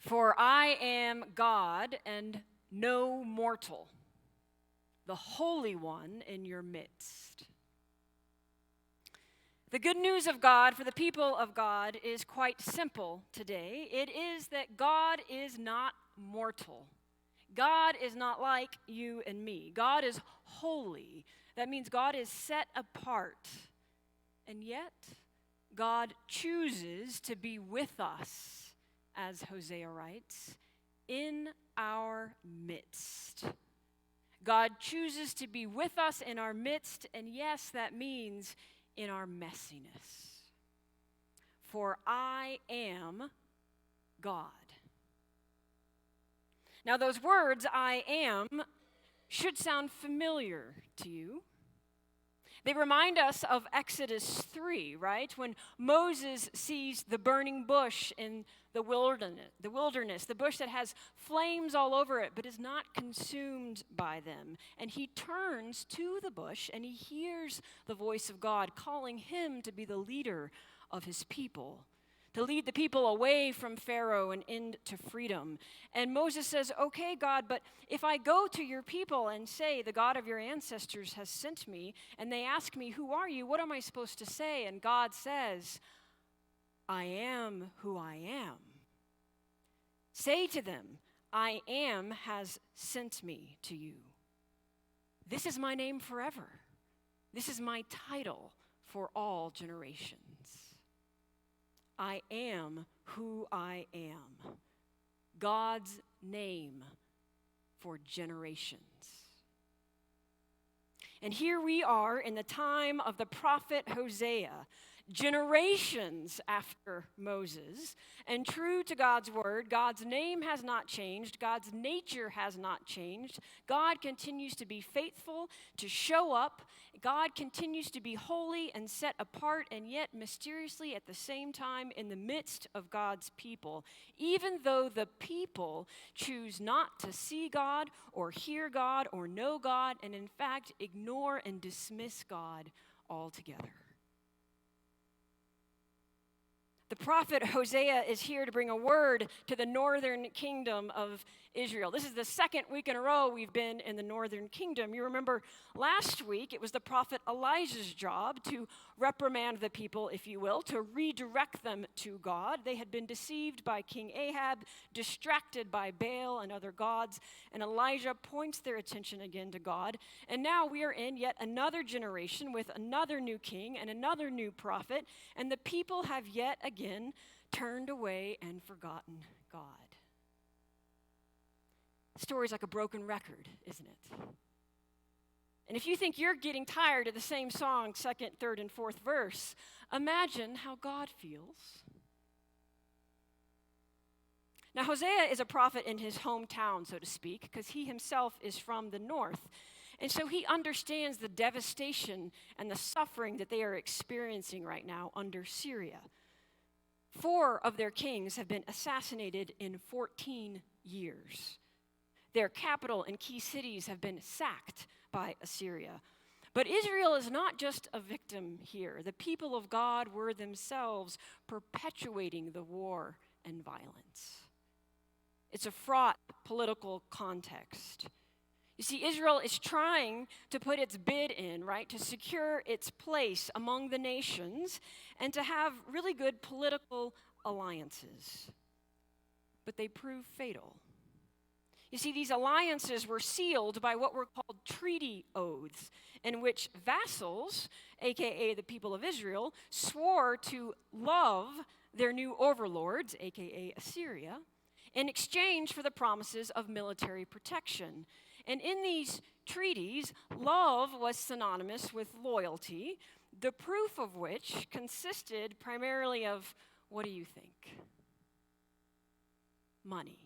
For I am God and no mortal, the Holy One in your midst. The good news of God for the people of God is quite simple today. It is that God is not mortal. God is not like you and me. God is holy. That means God is set apart. And yet, God chooses to be with us, as Hosea writes, in our midst. God chooses to be with us in our midst, and yes, that means in our messiness. For I am God. Now, those words, I am, should sound familiar to you. They remind us of Exodus 3, right? When Moses sees the burning bush in the wilderness, the bush that has flames all over it but is not consumed by them. And he turns to the bush and he hears the voice of God calling him to be the leader of his people, to lead the people away from Pharaoh and into freedom. And Moses says, okay, God, but if I go to your people and say, the God of your ancestors has sent me, and they ask me, who are you? What am I supposed to say? And God says, I am who I am. Say to them, I am has sent me to you. This is my name forever. This is my title for all generations. I am who I am. God's name for generations. And here we are in the time of the prophet Hosea, generations after Moses, and true to God's word, God's name has not changed, God's nature has not changed. God continues to be faithful, to show up. God continues to be holy and set apart, and yet mysteriously at the same time in the midst of God's people, even though the people choose not to see God or hear God or know God, and in fact ignore and dismiss God altogether. The prophet Hosea is here to bring a word to the northern kingdom of Israel. This is the second week in a row we've been in the northern kingdom. You remember last week it was the prophet Elijah's job to reprimand the people, if you will, to redirect them to God. They had been deceived by King Ahab, distracted by Baal and other gods, and Elijah points their attention again to God. And now we are in yet another generation with another new king and another new prophet, and the people have yet again turned away and forgotten God. The story's like a broken record, isn't it? And if you think you're getting tired of the same song, second, third, and fourth verse, imagine how God feels. Now, Hosea is a prophet in his hometown, so to speak, because he himself is from the north. And so he understands the devastation and the suffering that they are experiencing right now under Syria. 4 of their kings have been assassinated in 14 years. Their capital and key cities have been sacked by Assyria. But Israel is not just a victim here. The people of God were themselves perpetuating the war and violence. It's a fraught political context. You see, Israel is trying to put its bid in, right, to secure its place among the nations and to have really good political alliances. But they prove fatal. You see, these alliances were sealed by what were called treaty oaths, in which vassals, aka the people of Israel, swore to love their new overlords, aka Assyria, in exchange for the promises of military protection. And in these treaties, love was synonymous with loyalty, the proof of which consisted primarily of, what do you think? Money.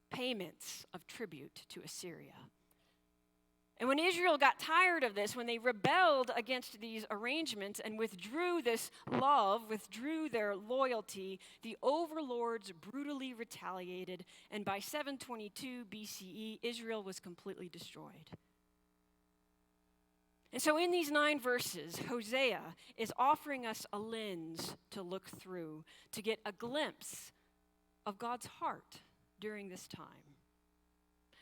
Payments of tribute to Assyria. And when Israel got tired of this, when they rebelled against these arrangements and withdrew this love, withdrew their loyalty, the overlords brutally retaliated, and by 722 BCE, Israel was completely destroyed. And so in these 9 verses, Hosea is offering us a lens to look through, to get a glimpse of God's heart during this time.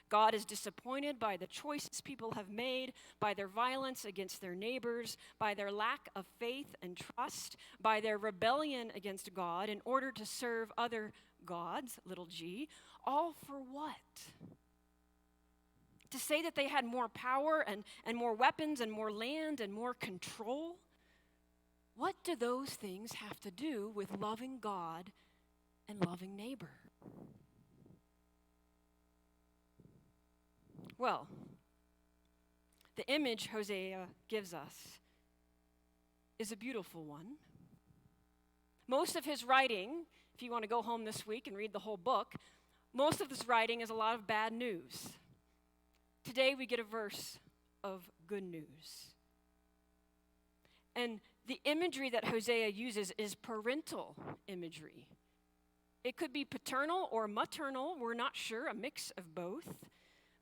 God is disappointed by the choices people have made, by their violence against their neighbors, by their lack of faith and trust, by their rebellion against God in order to serve other gods, little g, all for what? To say that they had more power and more weapons and more land and more control? What do those things have to do with loving God and loving neighbor? Well, the image Hosea gives us is a beautiful one. Most of his writing, if you want to go home this week and read the whole book, most of his writing is a lot of bad news. Today we get a verse of good news. And the imagery that Hosea uses is parental imagery. It could be paternal or maternal, we're not sure, a mix of both.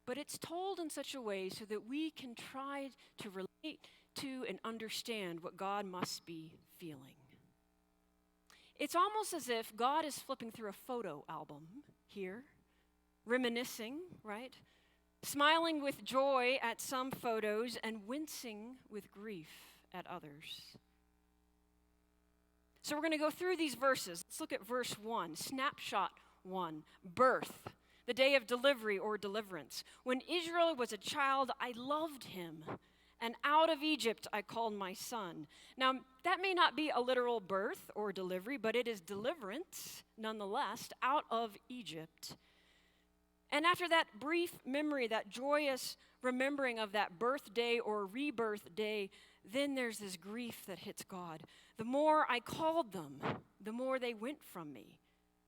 But it's told in such a way so that we can try to relate to and understand what God must be feeling. It's almost as if God is flipping through a photo album here, reminiscing, right? Smiling with joy at some photos and wincing with grief at others. So we're going to go through these verses. Let's look at verse 1, snapshot 1, birth. The day of delivery or deliverance. When Israel was a child, I loved him, and out of Egypt I called my son. Now, that may not be a literal birth or delivery, but it is deliverance, nonetheless, out of Egypt. And after that brief memory, that joyous remembering of that birthday or rebirth day, then there's this grief that hits God. The more I called them, the more they went from me.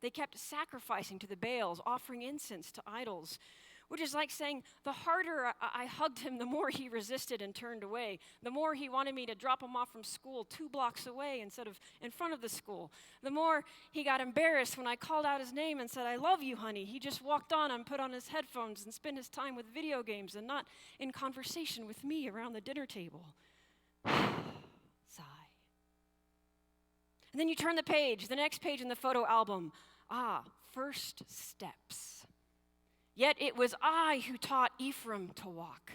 They kept sacrificing to the Baals, offering incense to idols, which is like saying the harder I hugged him, the more he resisted and turned away. The more he wanted me to drop him off from school 2 blocks away instead of in front of the school. The more he got embarrassed when I called out his name and said, I love you, honey. He just walked on and put on his headphones and spent his time with video games and not in conversation with me around the dinner table. Sigh. And then you turn the page, the next page in the photo album. First steps. Yet it was I who taught Ephraim to walk.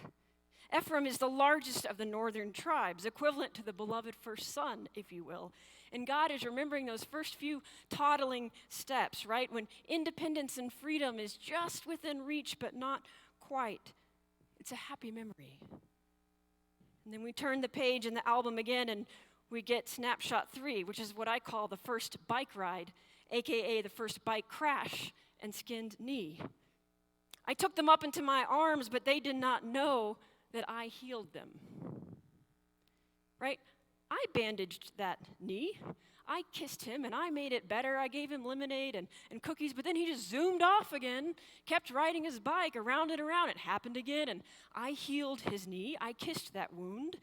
Ephraim is the largest of the northern tribes, equivalent to the beloved first son, if you will. And God is remembering those first few toddling steps, right? When independence and freedom is just within reach, but not quite. It's a happy memory. And then we turn the page in the album again, and we get snapshot 3, which is what I call the first bike ride, aka the first bike crash and skinned knee. I took them up into my arms, but they did not know that I healed them. Right? I bandaged that knee. I kissed him, and I made it better. I gave him lemonade and cookies, but then he just zoomed off again, kept riding his bike around and around. It happened again, and I healed his knee. I kissed that wound.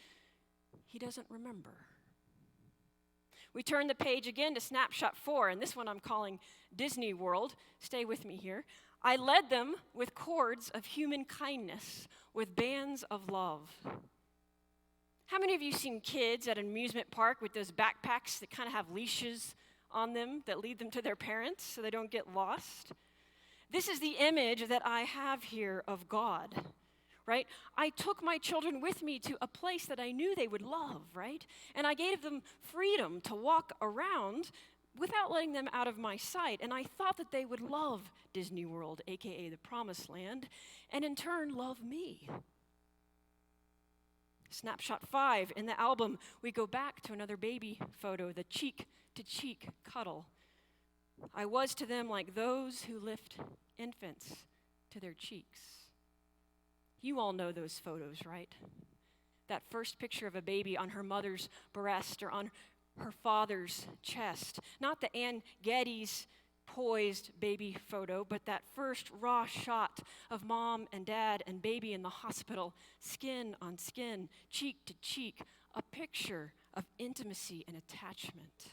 He doesn't remember. We turn the page again to snapshot 4, and this one I'm calling Disney World. Stay with me here. I led them with cords of human kindness, with bands of love. How many of you seen kids at an amusement park with those backpacks that kind of have leashes on them that lead them to their parents so they don't get lost? This is the image that I have here of God. Right? I took my children with me to a place that I knew they would love, right? And I gave them freedom to walk around without letting them out of my sight. And I thought that they would love Disney World, aka the Promised Land, and in turn love me. Snapshot 5 in the album, we go back to another baby photo, the cheek-to-cheek cuddle. I was to them like those who lift infants to their cheeks. You all know those photos, right? That first picture of a baby on her mother's breast or on her father's chest. Not the Ann Geddes poised baby photo, but that first raw shot of mom and dad and baby in the hospital, skin on skin, cheek to cheek, a picture of intimacy and attachment.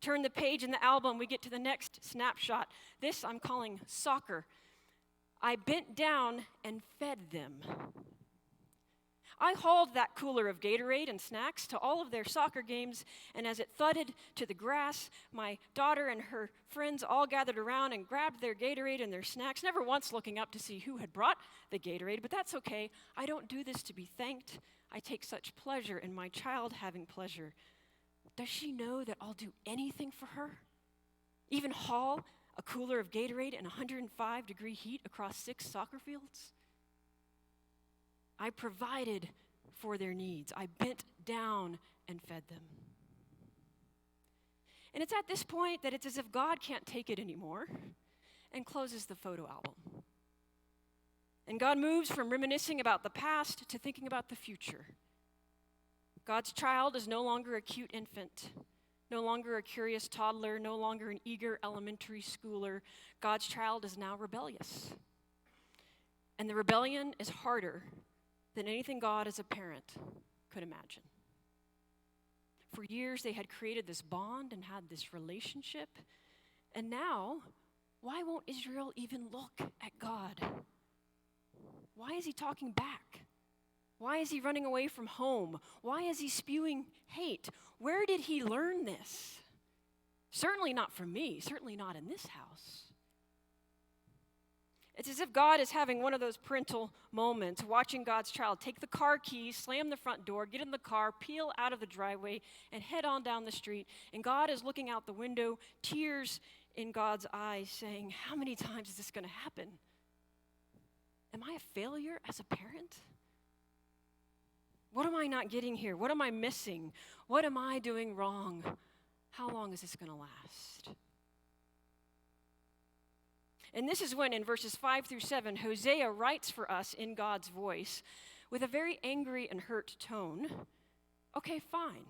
Turn the page in the album, we get to the next snapshot. This I'm calling soccer. I bent down and fed them. I hauled that cooler of Gatorade and snacks to all of their soccer games, and as it thudded to the grass, my daughter and her friends all gathered around and grabbed their Gatorade and their snacks, never once looking up to see who had brought the Gatorade, but that's okay. I don't do this to be thanked. I take such pleasure in my child having pleasure. Does she know that I'll do anything for her? Even haul a cooler of Gatorade in 105-degree heat across 6 soccer fields? I provided for their needs. I bent down and fed them. And it's at this point that it's as if God can't take it anymore and closes the photo album. And God moves from reminiscing about the past to thinking about the future. God's child is no longer a cute infant, no longer a curious toddler, no longer an eager elementary schooler. God's child is now rebellious. And the rebellion is harder than anything God as a parent could imagine. For years, they had created this bond and had this relationship. And now, why won't Israel even look at God? Why is he talking back? Why is he running away from home? Why is he spewing hate? Where did he learn this? Certainly not from me, certainly not in this house. It's as if God is having one of those parental moments, watching God's child take the car keys, slam the front door, get in the car, peel out of the driveway, and head on down the street. And God is looking out the window, tears in God's eyes, saying, how many times is this going to happen? Am I a failure as a parent? What am I not getting here? What am I missing? What am I doing wrong? How long is this going to last? And this is when, in verses 5 through 7, Hosea writes for us in God's voice with a very angry and hurt tone. Okay, fine.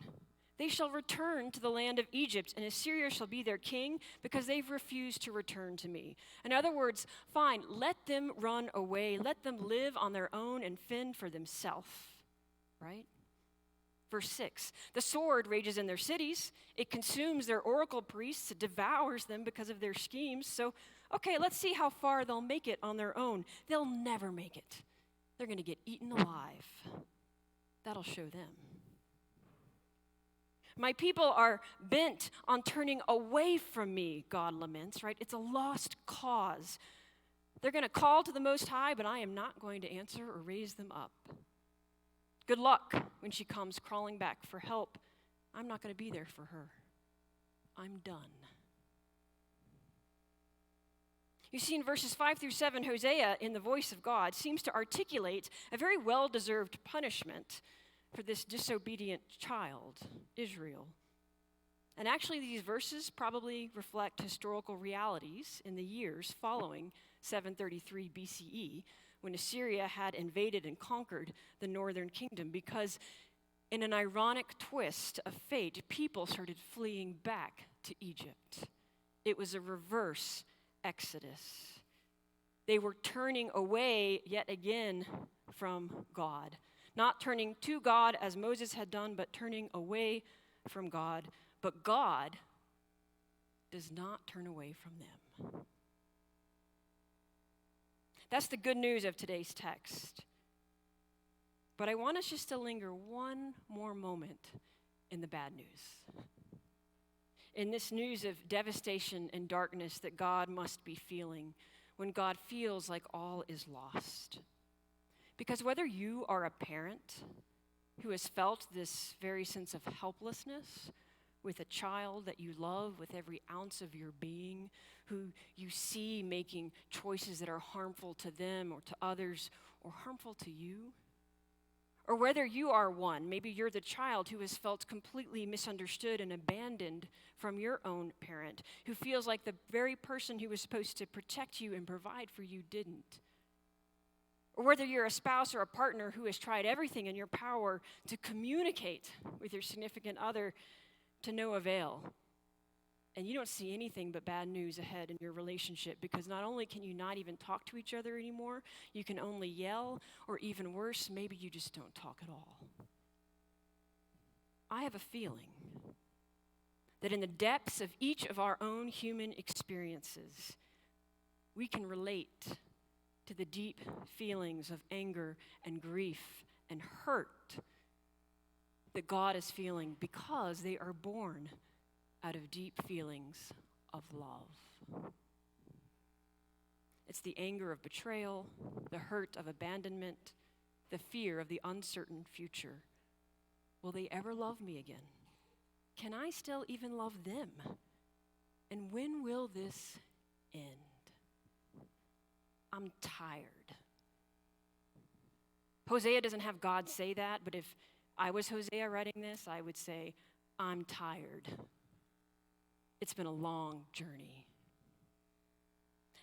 They shall return to the land of Egypt, and Assyria shall be their king because they've refused to return to me. In other words, fine, let them run away. Let them live on their own and fend for themselves, right? Verse 6, the sword rages in their cities. It consumes their oracle priests. It devours them because of their schemes. So, okay, let's see how far they'll make it on their own. They'll never make it. They're going to get eaten alive. That'll show them. My people are bent on turning away from me, God laments, right? It's a lost cause. They're going to call to the Most High, but I am not going to answer or raise them up. Good luck when she comes crawling back for help. I'm not going to be there for her. I'm done. You see, in verses 5 through 7, Hosea, in the voice of God, seems to articulate a very well-deserved punishment for this disobedient child, Israel. And actually, these verses probably reflect historical realities in the years following 733 BCE, when Assyria had invaded and conquered the northern kingdom, because in an ironic twist of fate, people started fleeing back to Egypt. It was a reverse exodus. They were turning away yet again from God. Not turning to God as Moses had done, but turning away from God. But God does not turn away from them. That's the good news of today's text. But I want us just to linger one more moment in the bad news. In this news of devastation and darkness that God must be feeling when God feels like all is lost. Because whether you are a parent who has felt this very sense of helplessness with a child that you love with every ounce of your being, who you see making choices that are harmful to them or to others or harmful to you, or whether you are one, maybe you're the child who has felt completely misunderstood and abandoned from your own parent, who feels like the very person who was supposed to protect you and provide for you didn't. Or whether you're a spouse or a partner who has tried everything in your power to communicate with your significant other to no avail. And you don't see anything but bad news ahead in your relationship, because not only can you not even talk to each other anymore, you can only yell, or even worse, maybe you just don't talk at all. I have a feeling that in the depths of each of our own human experiences, we can relate to the deep feelings of anger and grief and hurt that God is feeling because they are born out of deep feelings of love. It's the anger of betrayal, the hurt of abandonment, the fear of the uncertain future. Will they ever love me again? Can I still even love them? And when will this end? I'm tired. Hosea doesn't have God say that, but if I was Hosea writing this, I would say, I'm tired. It's been a long journey.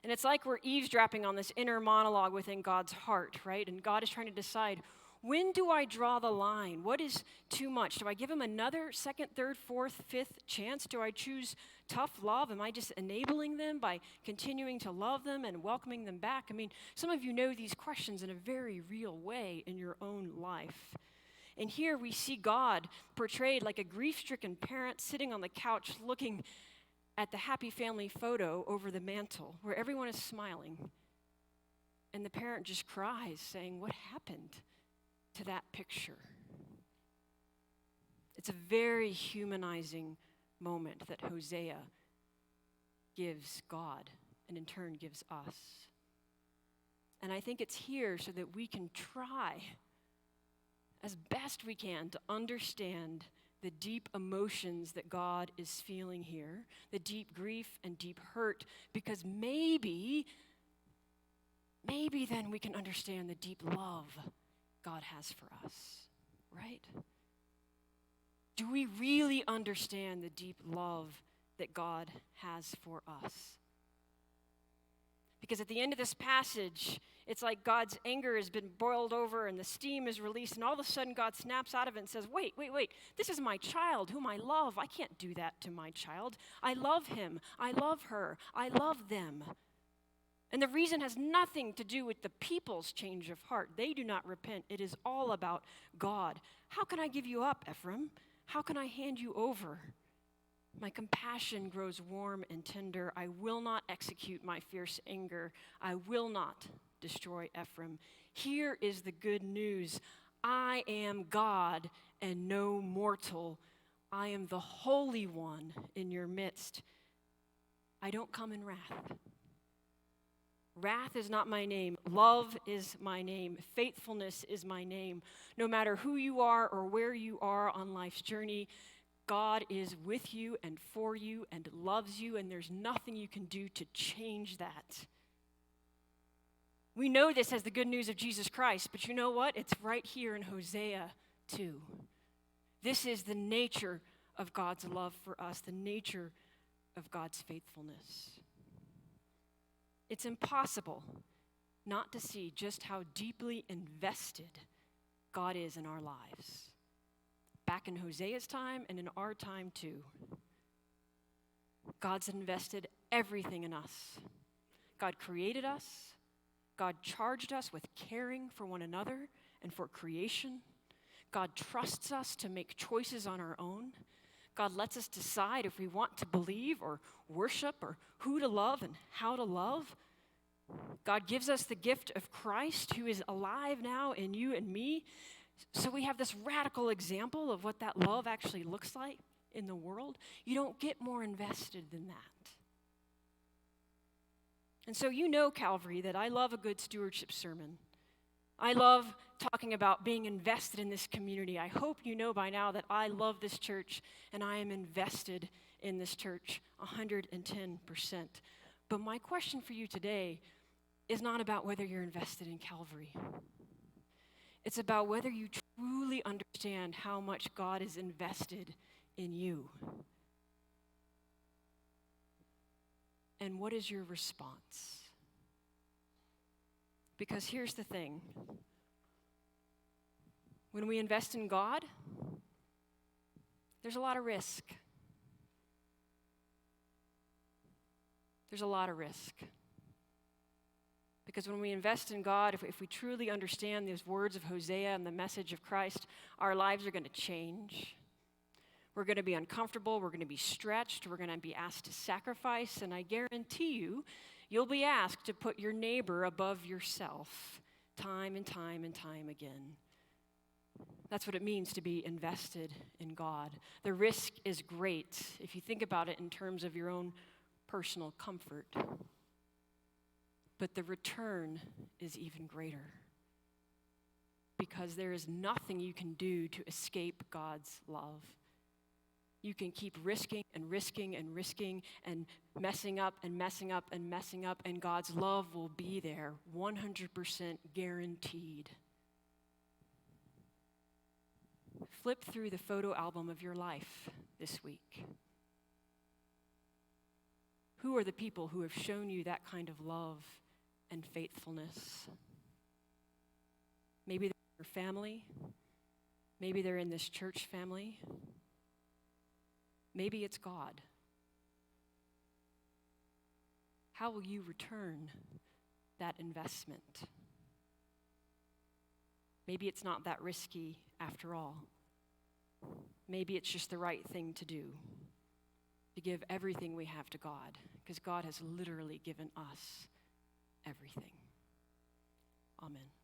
And it's like we're eavesdropping on this inner monologue within God's heart, right? And God is trying to decide, when do I draw the line? What is too much? Do I give him another second, third, fourth, fifth chance? Do I choose tough love? Am I just enabling them by continuing to love them and welcoming them back? I mean, some of you know these questions in a very real way in your own life. And here we see God portrayed like a grief-stricken parent sitting on the couch looking at the happy family photo over the mantle where everyone is smiling. And the parent just cries, saying, what happened to that picture? It's a very humanizing moment that Hosea gives God and in turn gives us. And I think it's here so that we can try as best we can to understand the deep emotions that God is feeling here, the deep grief and deep hurt, because maybe then we can understand the deep love God has for us, right? Do we really understand the deep love that God has for us? Because at the end of this passage, it's like God's anger has been boiled over and the steam is released, and all of a sudden God snaps out of it and says, wait, this is my child whom I love. I can't do that to my child. I love him. I love her. I love them. And the reason has nothing to do with the people's change of heart. They do not repent. It is all about God. How can I give you up, Ephraim? How can I hand you over? My compassion grows warm and tender. I will not execute my fierce anger. I will not destroy Ephraim. Here is the good news. I am God and no mortal. I am the Holy One in your midst. I don't come in wrath. Wrath is not my name. Love is my name. Faithfulness is my name. No matter who you are or where you are on life's journey, God is with you and for you and loves you, and there's nothing you can do to change that. We know this as the good news of Jesus Christ, but you know what? It's right here in Hosea too. This is the nature of God's love for us, the nature of God's faithfulness. It's impossible not to see just how deeply invested God is in our lives. Back in Hosea's time and in our time too. God's invested everything in us. God created us. God charged us with caring for one another and for creation. God trusts us to make choices on our own. God lets us decide if we want to believe or worship or who to love and how to love. God gives us the gift of Christ who is alive now in you and me. So we have this radical example of what that love actually looks like in the world. You don't get more invested than that. And so you know, Calvary, that I love a good stewardship sermon. I love talking about being invested in this community. I hope you know by now that I love this church and I am invested in this church 110%. But my question for you today is not about whether you're invested in Calvary. It's about whether you truly understand how much God is invested in you. And what is your response? Because here's the thing. When we invest in God, there's a lot of risk. There's a lot of risk. Because when we invest in God, if we truly understand these words of Hosea and the message of Christ, our lives are going to change. We're going to be uncomfortable. We're going to be stretched. We're going to be asked to sacrifice. And I guarantee you, you'll be asked to put your neighbor above yourself time and time and time again. That's what it means to be invested in God. The risk is great if you think about it in terms of your own personal comfort. But the return is even greater, because there is nothing you can do to escape God's love. You can keep risking and risking and risking and messing up and messing up and messing up, and God's love will be there, 100% guaranteed. Flip through the photo album of your life this week. Who are the people who have shown you that kind of love and faithfulness? Maybe they're your family. Maybe they're in this church family. Maybe it's God. How will you return that investment? Maybe it's not that risky after all. Maybe it's just the right thing to do, to give everything we have to God, because God has literally given us everything. Amen.